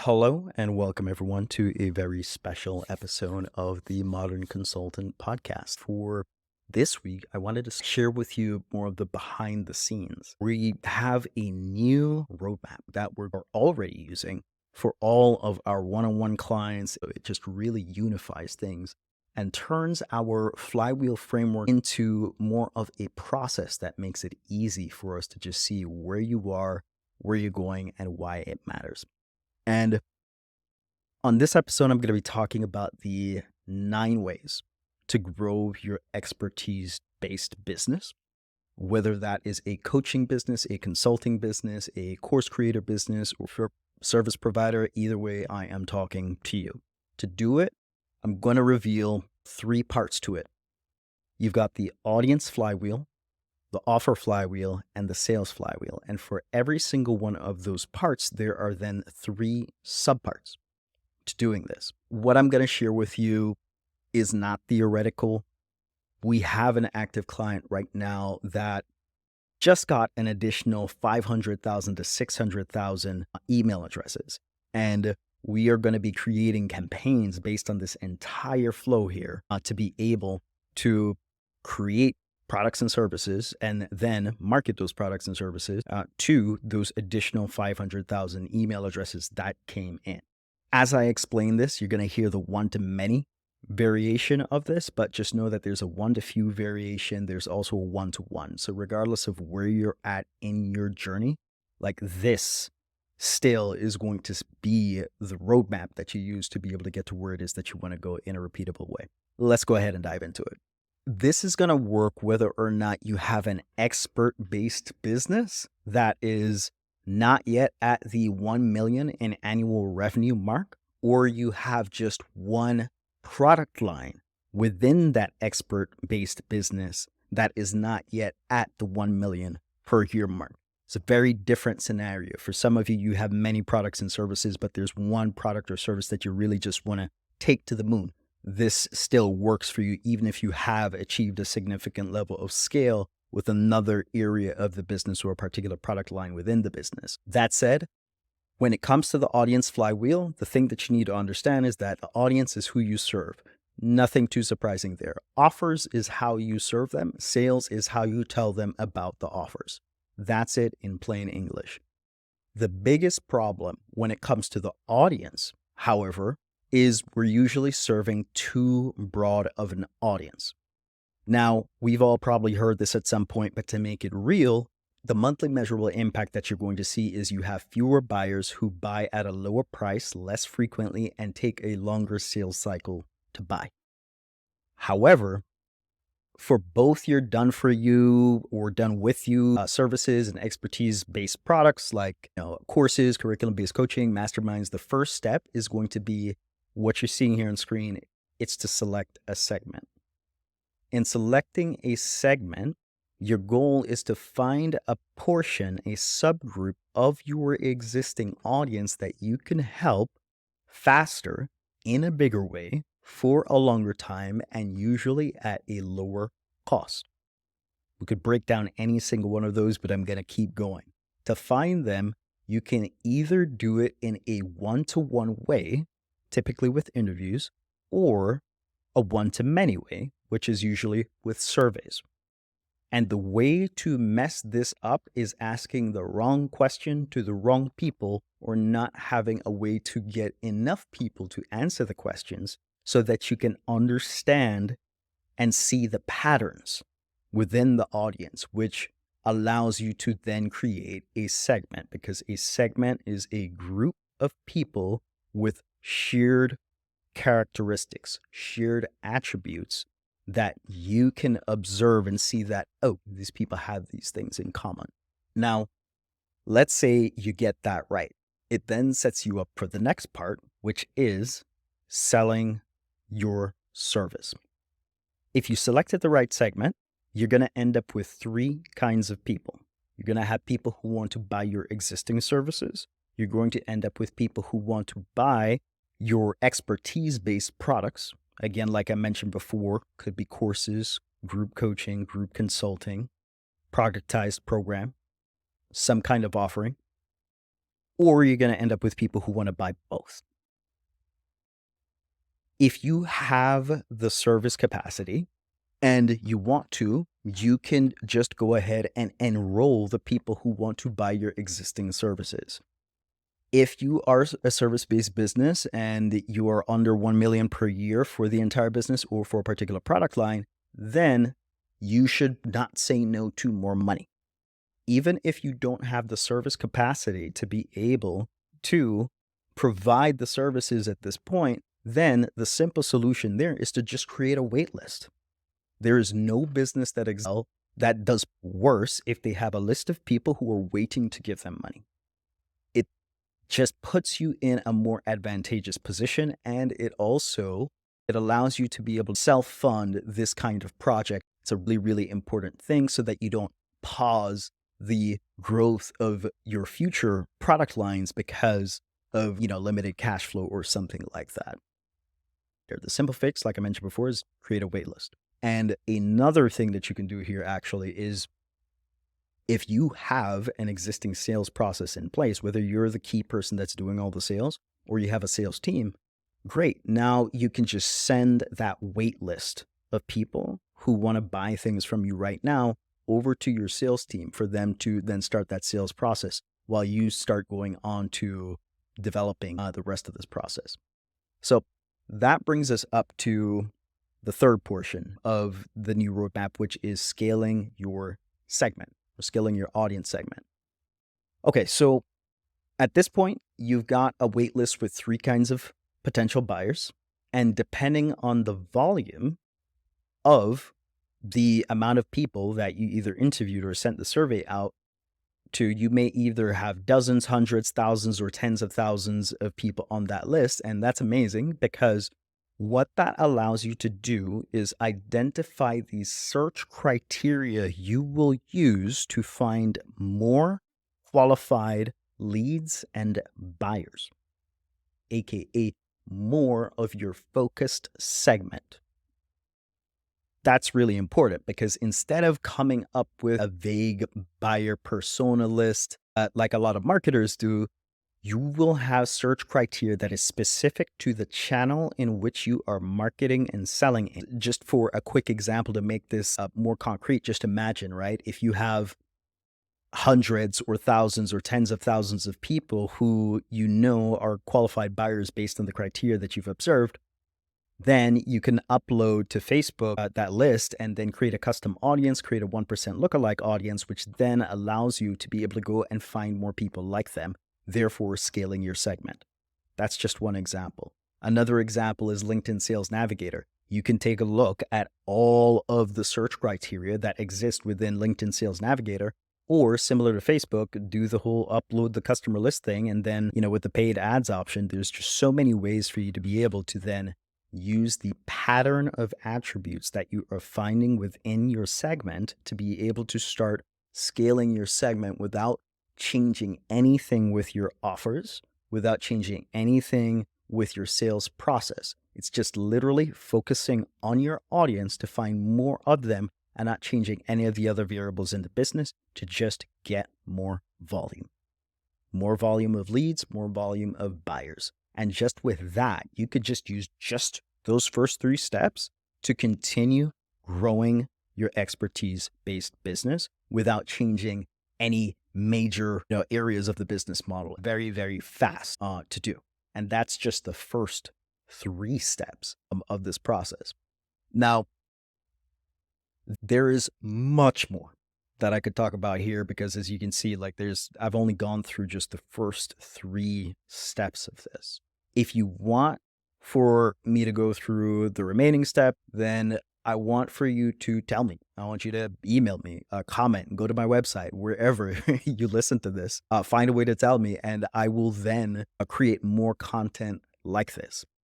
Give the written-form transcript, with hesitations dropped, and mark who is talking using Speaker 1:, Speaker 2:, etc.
Speaker 1: Hello and welcome everyone to a very special episode of the Modern Consultant podcast. For this week, I wanted to share with you more of the behind the scenes. We have a new roadmap that we're already using for all of our one-on-one clients. It just really unifies things and turns our flywheel framework into more of a process that makes it easy for us to just see where you are, where you're going, and why it matters. And on this episode, I'm going to be talking about the 9 ways to grow your expertise based business, whether that is a coaching business, a consulting business, a course creator business, or for service provider. Either way, I am talking to you. To do it, I'm going to reveal 3 parts to it. You've got the audience flywheel, the offer flywheel, and the sales flywheel. And for every single one of those parts, there are then 3 subparts to doing this. What I'm going to share with you is not theoretical. We have an active client right now that just got an additional 500,000 to 600,000 email addresses. And we are going to be creating campaigns based on this entire flow here to be able to create products and services and then market those products and services to those additional 500,000 email addresses that came in. As I explain this, you're going to hear the one-to-many variation of this, but just know that there's a one-to-few variation. There's also a one-to-one. So regardless of where you're at in your journey, like this still is going to be the roadmap that you use to be able to get to where it is that you want to go in a repeatable way. Let's go ahead and dive into it. This is going to work whether or not you have an expert-based business that is not yet at the 1 million in annual revenue mark, or you have just one product line within that expert-based business that is not yet at the 1 million per year mark. It's a very different scenario. For some of you, you have many products and services, but there's one product or service that you really just want to take to the moon. This still works for you, even if you have achieved a significant level of scale with another area of the business or a particular product line within the business. That said, when it comes to the audience flywheel, the thing that you need to understand is that the audience is who you serve. Nothing too surprising there. Offers is how you serve them. Sales is how you tell them about the offers. That's it in plain English. The biggest problem when it comes to the audience, however, is we're usually serving too broad of an audience. Now, we've all probably heard this at some point, but to make it real, the monthly measurable impact that you're going to see is you have fewer buyers who buy at a lower price less frequently and take a longer sales cycle to buy. However, for both your done for you or done with you services and expertise-based products like courses, curriculum-based coaching, masterminds, the first step is going to be what you're seeing here on screen. It's to select a segment. In selecting a segment, your goal is to find a portion, a subgroup of your existing audience that you can help faster in a bigger way for a longer time and usually at a lower cost. We could break down any single one of those, but I'm going to keep going. To find them, you can either do it in a one-to-one way, typically with interviews, or a one-to-many way, which is usually with surveys. And the way to mess this up is asking the wrong question to the wrong people or not having a way to get enough people to answer the questions so that you can understand and see the patterns within the audience, which allows you to then create a segment, because a segment is a group of people with shared characteristics, shared attributes that you can observe and see that, oh, these people have these things in common. Now, let's say you get that right. It then sets you up for the next part, which is selling your service. If you selected the right segment, you're going to end up with 3 kinds of people. You're going to have people who want to buy your existing services. You're going to end up with people who want to buy your expertise-based products. Again, like I mentioned before, could be courses, group coaching, group consulting, productized program, some kind of offering. or you're going to end up with people who want to buy both. If you have the service capacity and you want to, you can just go ahead and enroll the people who want to buy your existing services. If you are a service-based business and you are under 1 million per year for the entire business or for a particular product line, then you should not say no to more money. Even if you don't have the service capacity to be able to provide the services at this point, then the simple solution there is to just create a wait list. There is no business that exists that does worse if they have a list of people who are waiting to give them money. It just puts you in a more advantageous position, and it allows you to be able to self-fund this kind of project. It's a really, really important thing so that you don't pause the growth of your future product lines because of, limited cash flow or something like that. The simple fix, like I mentioned before, is create a wait list. And another thing that you can do here actually is if you have an existing sales process in place, whether you're the key person that's doing all the sales or you have a sales team, great. Now you can just send that wait list of people who want to buy things from you right now over to your sales team for them to then start that sales process while you start going on to developing the rest of this process. So that brings us up to the third portion of the new roadmap, which is scaling your segment or scaling your audience segment. Okay, so at this point, you've got a wait list with 3 kinds of potential buyers. And depending on the volume of the amount of people that you either interviewed or sent the survey out to, you may either have dozens, hundreds, thousands, or tens of thousands of people on that list. And that's amazing because what that allows you to do is identify the search criteria you will use to find more qualified leads and buyers, aka more of your focused segment. That's really important because instead of coming up with a vague buyer persona list, like a lot of marketers do, you will have search criteria that is specific to the channel in which you are marketing and selling in. Just for a quick example to make this more concrete, just imagine, right? If you have hundreds or thousands or tens of thousands of people who are qualified buyers based on the criteria that you've observed, then you can upload to Facebook that list and then create a custom audience, create a 1% lookalike audience, which then allows you to be able to go and find more people like them, therefore scaling your segment. That's just one example. Another example is LinkedIn Sales Navigator. You can take a look at all of the search criteria that exist within LinkedIn Sales Navigator, or similar to Facebook, do the whole upload the customer list thing. And then, with the paid ads option, there's just so many ways for you to be able to then use the pattern of attributes that you are finding within your segment to be able to start scaling your segment without changing anything with your offers, without changing anything with your sales process. It's just literally focusing on your audience to find more of them and not changing any of the other variables in the business to just get more volume. More volume of leads, more volume of buyers. And just with that, you could just use just those first 3 steps to continue growing your expertise-based business without changing any major areas of the business model. Very, very fast to do. And that's just the first 3 steps of this process. Now, there is much more that I could talk about here because as you can see, I've only gone through just the first 3 steps of this. If you want for me to go through the remaining step, then I want for you to tell me. I want you to email me, comment, go to my website, wherever you listen to this, find a way to tell me, and I will then create more content like this.